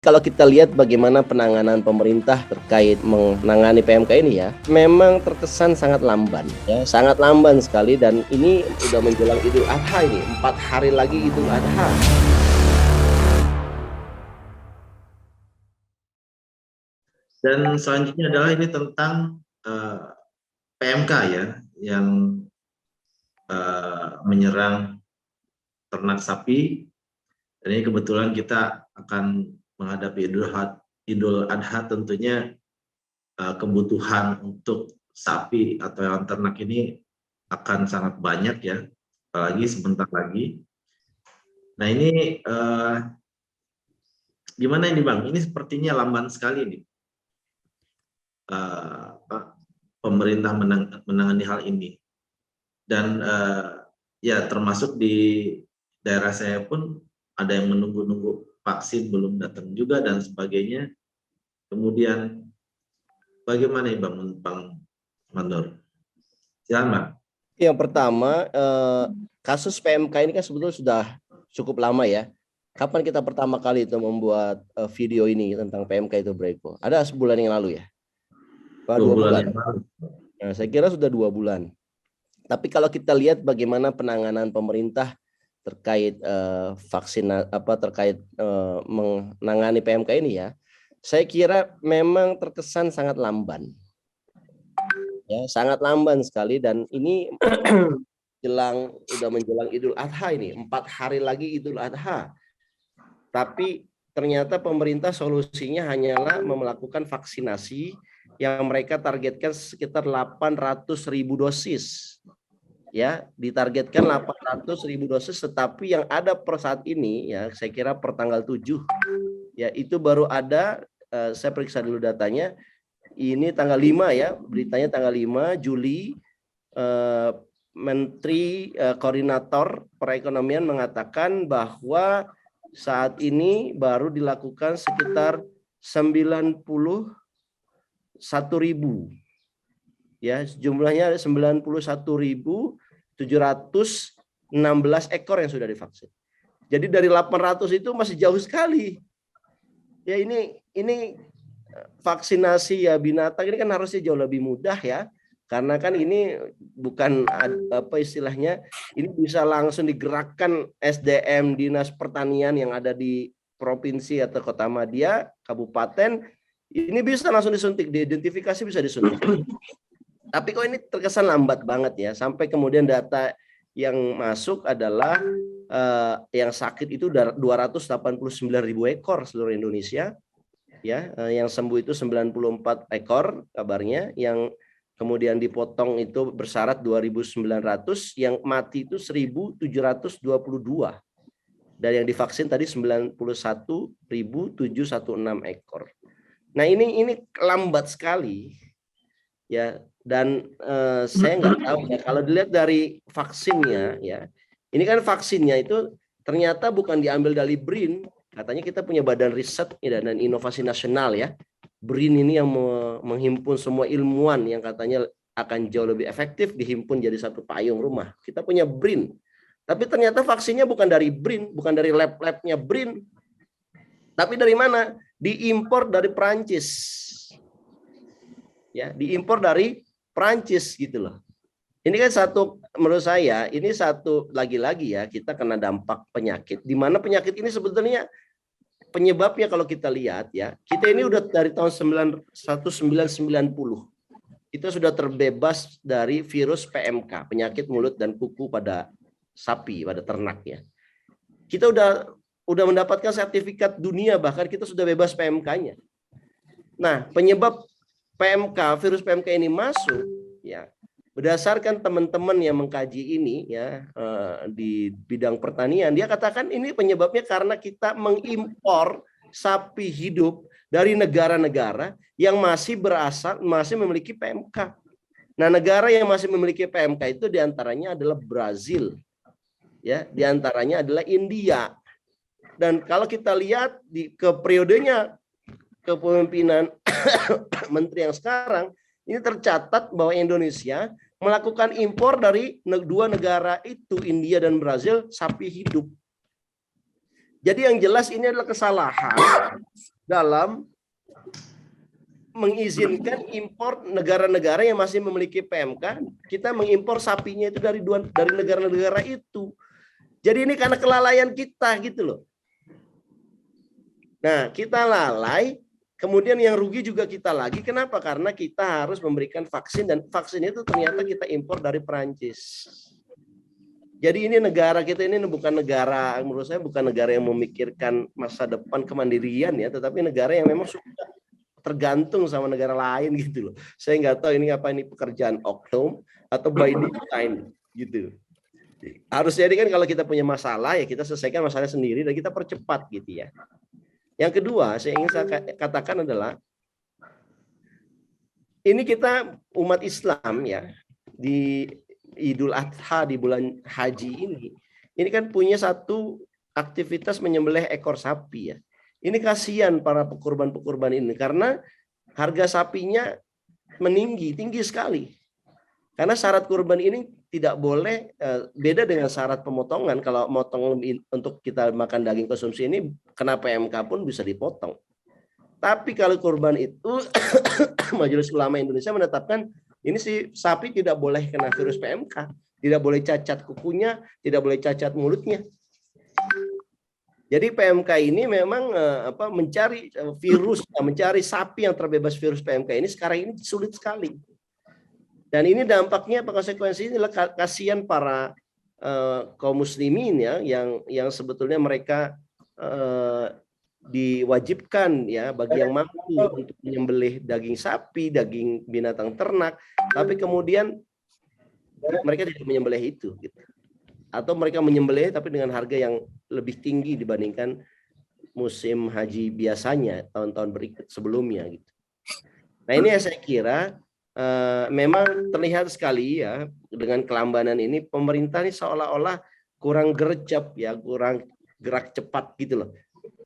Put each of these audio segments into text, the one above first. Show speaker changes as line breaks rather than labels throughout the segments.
Kalau kita lihat bagaimana penanganan pemerintah terkait menangani PMK ini ya, memang terkesan sangat lamban ya, sangat lamban sekali, dan ini udah menjelang Idul Adha, ini 4 hari lagi Idul Adha.
Dan selanjutnya adalah ini tentang PMK ya, yang menyerang ternak sapi. Dan ini kebetulan kita akan menghadapi Idul Adha, tentunya kebutuhan untuk sapi atau hewan ternak ini akan sangat banyak ya, apalagi sebentar lagi. Nah ini gimana ini Bang? Ini sepertinya lamban sekali nih pemerintah menangani hal ini. Dan ya termasuk di daerah saya pun ada yang menunggu-nunggu vaksin belum datang juga dan sebagainya. Kemudian bagaimana ya Bang Mandor? Silakan Bang.
Yang pertama, kasus PMK ini kan sebetulnya sudah cukup lama ya. Kapan kita pertama kali itu membuat video ini tentang PMK itu, Bro Eko? Ada sebulan yang lalu ya? 2 bulan.
Yang lalu.
Nah, saya kira sudah 2 bulan. Tapi kalau kita lihat bagaimana penanganan pemerintah terkait menangani PMK ini ya, saya kira memang terkesan sangat lamban. Ya, sangat lamban sekali, dan ini udah menjelang Idul Adha, ini 4 hari lagi Idul Adha. Tapi ternyata pemerintah solusinya hanyalah melakukan vaksinasi yang mereka targetkan sekitar 800.000 dosis. Ya, ditargetkan 800.000 dosis, tetapi yang ada per saat ini ya, saya kira per tanggal 7 ya, itu baru ada, saya periksa dulu datanya, ini tanggal 5 ya, beritanya tanggal 5 Juli, Menteri Koordinator Perekonomian mengatakan bahwa saat ini baru dilakukan sekitar 91.000 ya, jumlahnya 91.716 ekor yang sudah divaksin. Jadi dari 800 itu masih jauh sekali. Ya, ini vaksinasi ya binatang ini kan harusnya jauh lebih mudah ya. Karena kan ini bukan apa istilahnya, ini bisa langsung digerakkan SDM Dinas Pertanian yang ada di provinsi atau kota madya, kabupaten, ini bisa langsung disuntik, diidentifikasi bisa disuntik. Tapi kok ini terkesan lambat banget ya, sampai kemudian data yang masuk adalah yang sakit itu 289.000 ekor seluruh Indonesia ya, yang sembuh itu 94 ekor kabarnya, yang kemudian dipotong itu bersyarat 2.900, yang mati itu 1.722, dan yang divaksin tadi 91.716 ekor. Nah ini lambat sekali ya, dan saya nggak tahu ya, kalau dilihat dari vaksinnya ya, ini kan vaksinnya itu ternyata bukan diambil dari BRIN. Katanya kita punya badan riset dan inovasi nasional ya, BRIN ini yang menghimpun semua ilmuwan yang katanya akan jauh lebih efektif dihimpun jadi satu payung rumah. Kita punya BRIN, tapi ternyata vaksinnya bukan dari BRIN, bukan dari lab-labnya BRIN, tapi dari mana? Diimpor dari Perancis. Ya, diimpor dari Perancis gitu loh. Ini kan satu, menurut saya ini satu lagi-lagi ya, kita kena dampak penyakit, di mana penyakit ini sebetulnya penyebabnya kalau kita lihat ya, kita ini udah dari tahun 1990 itu sudah terbebas dari virus PMK, penyakit mulut dan kuku pada sapi, pada ternak ya. Kita udah mendapatkan sertifikat dunia, bahkan kita sudah bebas PMK-nya. Nah, penyebab PMK, virus PMK ini masuk ya, berdasarkan teman-teman yang mengkaji ini ya, di bidang pertanian, dia katakan ini penyebabnya karena kita mengimpor sapi hidup dari negara-negara yang masih memiliki PMK. Nah, negara yang masih memiliki PMK itu diantaranya adalah Brazil, ya, diantaranya adalah India. Dan kalau kita lihat ke periodenya kepemimpinan menteri yang sekarang, ini tercatat bahwa Indonesia melakukan impor dari 2 negara itu, India dan Brazil, sapi hidup. Jadi yang jelas ini adalah kesalahan dalam mengizinkan impor negara-negara yang masih memiliki PMK, kita mengimpor sapinya itu dari negara-negara itu. Jadi ini karena kelalaian kita gitu loh. Nah, kita lalai, kemudian yang rugi juga kita lagi. Kenapa? Karena kita harus memberikan vaksin, dan vaksin itu ternyata kita impor dari Perancis. Jadi ini negara kita ini bukan negara, menurut saya bukan negara yang memikirkan masa depan kemandirian ya, tetapi negara yang memang sudah tergantung sama negara lain gitu loh. Saya nggak tahu ini apa, ini pekerjaan oknum atau by design gitu. Harusnya ini kan kalau kita punya masalah ya kita selesaikan masalah sendiri dan kita percepat gitu ya. Yang kedua saya ingin katakan adalah ini kita umat Islam ya di Idul Adha di bulan haji ini kan punya satu aktivitas menyembelih ekor sapi ya. Ini kasihan para pekurban-pekurban ini karena harga sapinya tinggi sekali. Karena syarat kurban ini tidak boleh beda dengan syarat pemotongan. Kalau motong untuk kita makan daging konsumsi ini kena PMK pun bisa dipotong. Tapi kalau kurban itu Majelis Ulama Indonesia menetapkan ini si sapi tidak boleh kena virus PMK, tidak boleh cacat kukunya, tidak boleh cacat mulutnya. Jadi PMK ini memang mencari virus, mencari sapi yang terbebas virus PMK ini sekarang ini sulit sekali. Dan ini dampaknya, konsekuensinya adalah kasihan para kaum muslimin ya, yang sebetulnya mereka diwajibkan ya bagi yang mampu untuk menyembelih daging sapi, daging binatang ternak, tapi kemudian mereka tidak menyembelih itu gitu. Atau mereka menyembelih tapi dengan harga yang lebih tinggi dibandingkan musim haji biasanya tahun-tahun berikut sebelumnya gitu. Nah, ini yang saya kira memang terlihat sekali ya dengan kelambanan ini pemerintah ini seolah-olah kurang gercep ya, kurang gerak cepat gitu loh.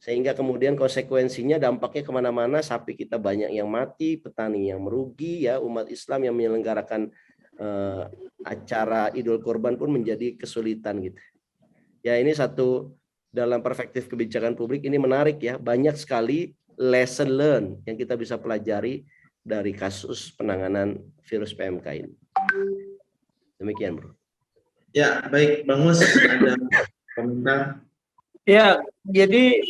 Sehingga kemudian konsekuensinya dampaknya kemana-mana, sapi kita banyak yang mati, petani yang merugi ya, umat Islam yang menyelenggarakan acara Idul Kurban pun menjadi kesulitan gitu. Ya, ini satu dalam perspektif kebijakan publik ini menarik ya, banyak sekali lesson learn yang kita bisa pelajari dari kasus penanganan virus PMK ini. Demikian, Bro.
Ya, baik, Bang Mus, ada komentar?
Ya, jadi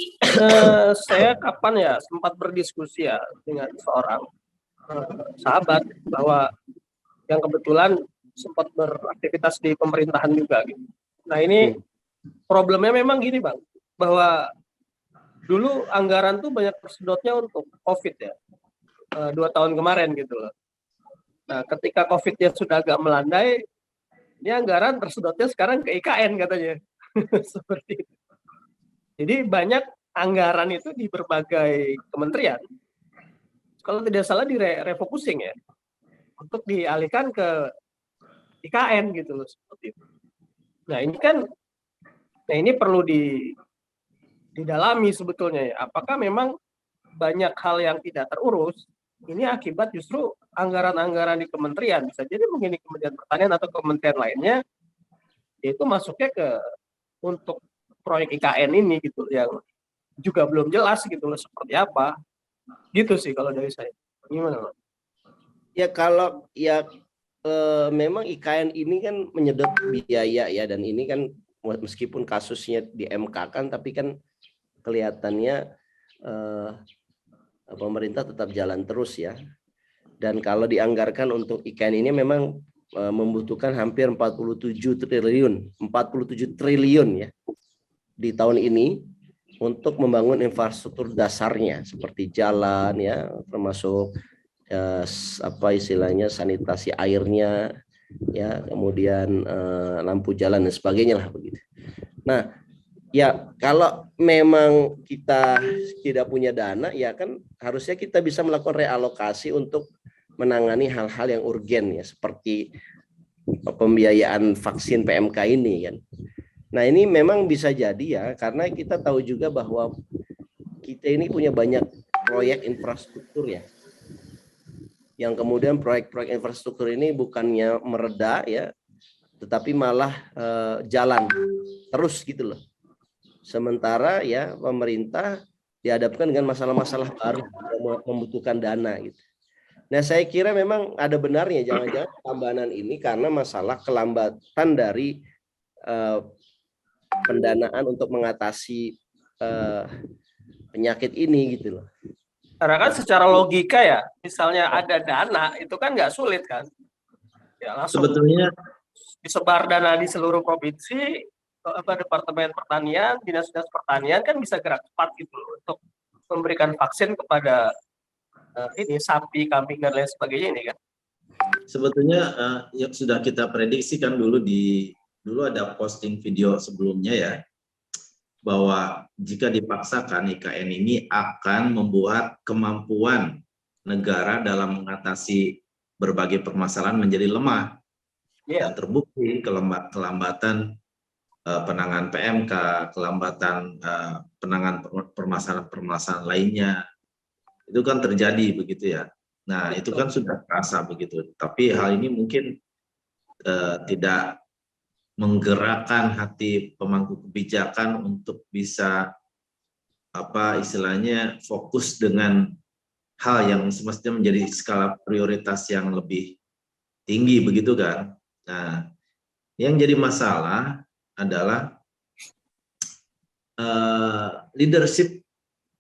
saya kapan ya sempat berdiskusi ya dengan seorang sahabat bahwa yang kebetulan sempat beraktivitas di pemerintahan juga gitu. Nah, ini problemnya memang gini, Bang, bahwa dulu anggaran tuh banyak tersedotnya untuk COVID ya, 2 tahun kemarin gitu loh. Nah, ketika COVID-nya sudah agak melandai, ini anggaran tersedotnya sekarang ke IKN katanya. Seperti itu. Jadi banyak anggaran itu di berbagai kementerian, kalau tidak salah refocusing ya, untuk dialihkan ke IKN gitu loh, seperti itu. Nah, ini perlu didalami sebetulnya ya. Apakah memang banyak hal yang tidak terurus ini akibat justru anggaran-anggaran di kementerian, bisa jadi mungkin di Kementerian Pertanian atau kementerian lainnya itu masuknya untuk proyek IKN ini gitu, yang juga belum jelas gitu loh seperti apa. Gitu sih kalau dari saya. Gimana, Bang?
Ya kalau ya memang IKN ini kan menyedot biaya ya, dan ini kan meskipun kasusnya di MK kan, tapi kan kelihatannya pemerintah tetap jalan terus ya. Dan kalau dianggarkan untuk IKN ini memang membutuhkan hampir 47 triliun ya di tahun ini untuk membangun infrastruktur dasarnya seperti jalan ya, termasuk apa istilahnya sanitasi airnya ya, kemudian lampu jalan dan sebagainya lah begitu. Nah, ya kalau memang kita tidak punya dana ya kan harusnya kita bisa melakukan realokasi untuk menangani hal-hal yang urgen ya, seperti pembiayaan vaksin PMK ini kan. Nah, ini memang bisa jadi ya, karena kita tahu juga bahwa kita ini punya banyak proyek infrastruktur ya, yang kemudian proyek-proyek infrastruktur ini bukannya mereda ya, tetapi malah jalan terus gitu loh. Sementara ya pemerintah dihadapkan dengan masalah-masalah baru yang membutuhkan dana gitu. Nah, saya kira memang ada benarnya jangan-jangan tambahan ini karena masalah kelambatan dari pendanaan untuk mengatasi penyakit ini gitu loh.
Karena kan secara logika ya, misalnya ada dana itu kan nggak sulit kan, ya langsung
Sebetulnya
disebar dana di seluruh provinsi, departemen pertanian, dinas-dinas pertanian kan bisa gerak cepat gitu loh untuk memberikan vaksin kepada ini sapi, kambing dan lain sebagainya ini kan.
sebetulnya yang sudah kita prediksikan dulu ada posting video sebelumnya ya, bahwa jika dipaksakan IKN ini akan membuat kemampuan negara dalam mengatasi berbagai permasalahan menjadi lemah. Dan terbukti kelambatan penanganan PMK, kelambatan penanganan permasalahan-permasalahan lainnya, itu kan terjadi begitu ya. Nah, itu kan sudah terasa begitu. Tapi hal ini mungkin tidak menggerakkan hati pemangku kebijakan untuk bisa istilahnya fokus dengan hal yang semestinya menjadi skala prioritas yang lebih tinggi begitu kan. Nah, yang jadi masalah adalah leadership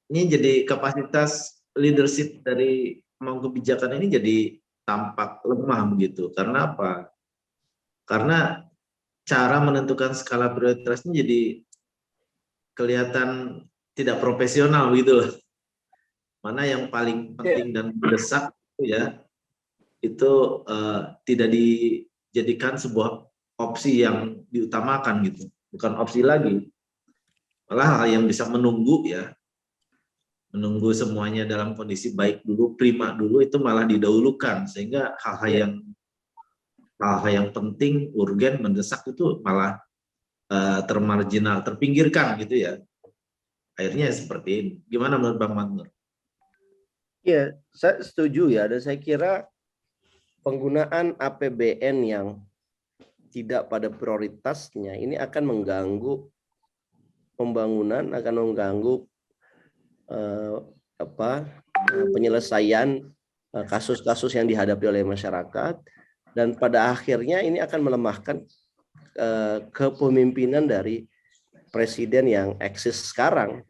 ini, jadi kapasitas leadership dari pemangku kebijakan ini jadi tampak lemah begitu. Karena apa? Karena cara menentukan skala prioritasnya jadi kelihatan tidak profesional gitu loh. Mana yang paling penting dan mendesak itu tidak dijadikan sebuah opsi yang diutamakan gitu, bukan opsi lagi. Malah hal yang bisa menunggu menunggu semuanya dalam kondisi baik dulu, prima dulu, itu malah didahulukan, sehingga hal-hal yang penting, urgen, mendesak itu malah termarginal, terpinggirkan gitu ya. Akhirnya seperti ini. Gimana menurut Bang Matmur?
Ya, saya setuju ya, dan saya kira penggunaan APBN yang tidak pada prioritasnya ini akan mengganggu pembangunan, akan mengganggu penyelesaian kasus-kasus yang dihadapi oleh masyarakat, dan pada akhirnya ini akan melemahkan kepemimpinan dari presiden yang eksis sekarang.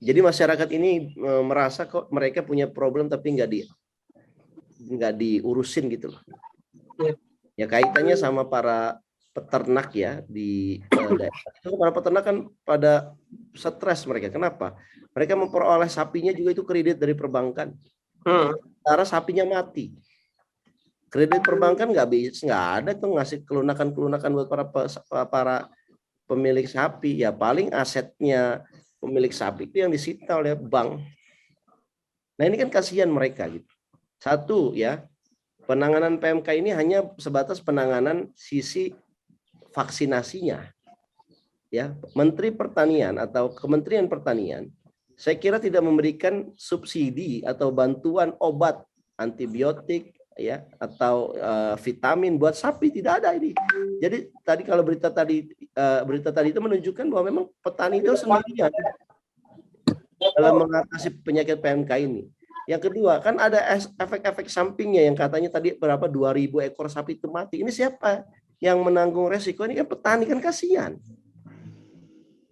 Jadi masyarakat ini merasa kok mereka punya problem tapi nggak diurusin gitu loh. Ya kaitannya sama para peternak ya di daerah. Para peternak kan pada stres mereka. Kenapa? Mereka memperoleh sapinya juga itu kredit dari perbankan. Sementara sapinya mati. Kredit perbankan nggak ada tuh ngasih kelunakan buat para pemilik sapi. Ya paling asetnya pemilik sapi itu yang disita oleh bank. Nah ini kan kasihan mereka gitu. Satu ya, penanganan PMK ini hanya sebatas penanganan sisi vaksinasinya. Ya, Menteri Pertanian atau Kementerian Pertanian saya kira tidak memberikan subsidi atau bantuan obat antibiotik ya atau vitamin buat sapi, tidak ada ini. Jadi tadi kalau berita tadi itu menunjukkan bahwa memang petani itu sendirian dalam mengatasi penyakit PMK ini. Yang kedua, kan ada efek-efek sampingnya yang katanya tadi berapa 2.000 ekor sapi itu mati. Ini siapa yang menanggung resiko? Ini kan petani, kan kasihan.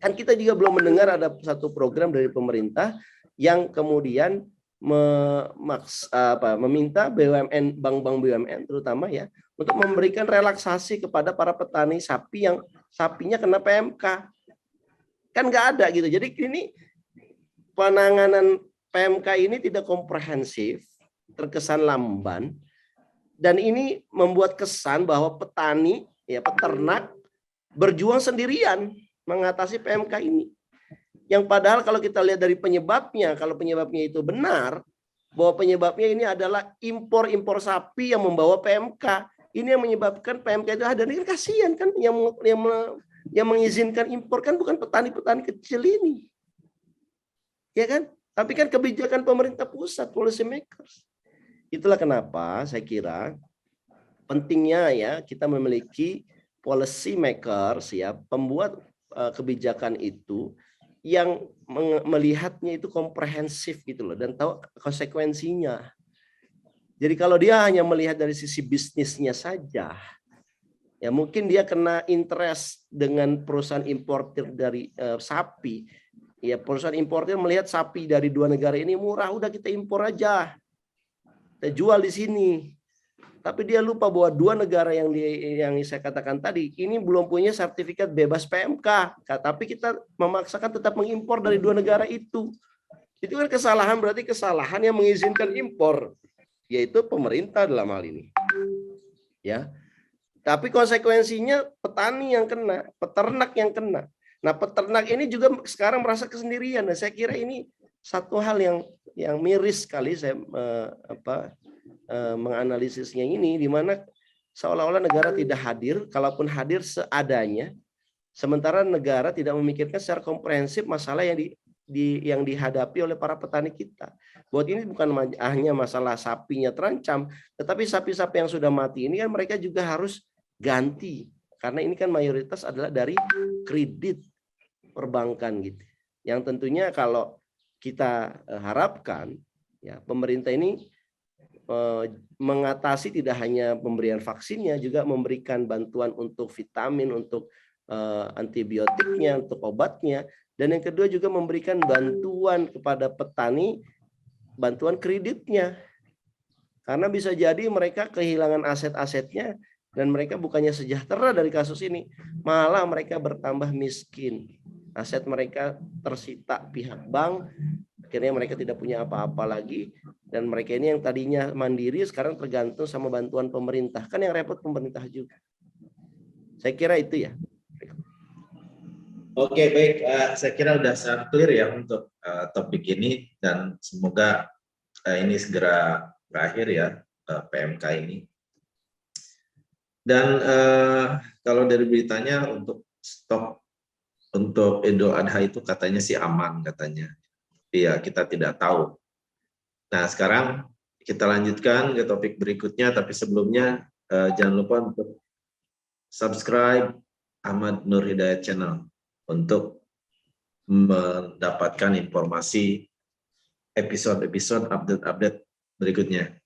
Kan kita juga belum mendengar ada satu program dari pemerintah yang kemudian meminta BUMN, bank-bank BUMN terutama ya, untuk memberikan relaksasi kepada para petani sapi yang sapinya kena PMK. Kan nggak ada gitu. Jadi ini penanganan PMK ini tidak komprehensif, terkesan lamban, dan ini membuat kesan bahwa petani, ya peternak, berjuang sendirian mengatasi PMK ini. Yang padahal kalau kita lihat dari penyebabnya, kalau penyebabnya itu benar, bahwa penyebabnya ini adalah impor sapi yang membawa PMK. Ini yang menyebabkan PMK itu ada. Ini kan kasihan kan, yang mengizinkan impor kan bukan petani-petani kecil ini. Ya kan? Tapi kan kebijakan pemerintah pusat, policy makers. Itulah kenapa saya kira pentingnya ya kita memiliki policy makers ya, pembuat kebijakan itu yang melihatnya itu komprehensif gitu loh dan tahu konsekuensinya. Jadi kalau dia hanya melihat dari sisi bisnisnya saja, ya mungkin dia kena interest dengan perusahaan importir dari sapi. Ya perusahaan importir melihat sapi dari 2 negara ini murah, udah kita impor aja, kita jual di sini. Tapi dia lupa bahwa 2 negara yang saya katakan tadi ini belum punya sertifikat bebas PMK. Tapi kita memaksakan tetap mengimpor dari 2 negara itu. Itu kan kesalahan, berarti kesalahan yang mengizinkan impor, yaitu pemerintah dalam hal ini. Ya. Tapi konsekuensinya petani yang kena, peternak yang kena. Nah, peternak ini juga sekarang merasa kesendirian. Nah, saya kira ini satu hal yang miris sekali saya menganalisisnya ini, di mana seolah-olah negara tidak hadir, kalaupun hadir seadanya, sementara negara tidak memikirkan secara komprehensif masalah yang dihadapi oleh para petani kita. Buat ini bukan hanya masalah sapinya terancam, tetapi sapi-sapi yang sudah mati ini kan mereka juga harus ganti, karena ini kan mayoritas adalah dari kredit perbankan gitu. Yang tentunya kalau kita harapkan ya pemerintah ini mengatasi tidak hanya pemberian vaksinnya, juga memberikan bantuan untuk vitamin, untuk antibiotiknya, untuk obatnya, dan yang kedua juga memberikan bantuan kepada petani, bantuan kreditnya, karena bisa jadi mereka kehilangan aset-asetnya dan mereka bukannya sejahtera dari kasus ini, malah mereka bertambah miskin, aset mereka tersita pihak bank, akhirnya mereka tidak punya apa-apa lagi, dan mereka ini yang tadinya mandiri sekarang tergantung sama bantuan pemerintah, kan yang repot pemerintah juga. Saya kira itu ya.
Oke, baik. Saya kira sudah sangat clear ya untuk topik ini, dan semoga ini segera berakhir ya, PMK ini. Dan kalau dari beritanya untuk stok untuk Idul Adha itu katanya sih aman katanya. Iya, kita tidak tahu. Nah, sekarang kita lanjutkan ke topik berikutnya, tapi sebelumnya jangan lupa untuk subscribe Ahmad Nur Hidayat Channel untuk mendapatkan informasi episode-episode update-update berikutnya.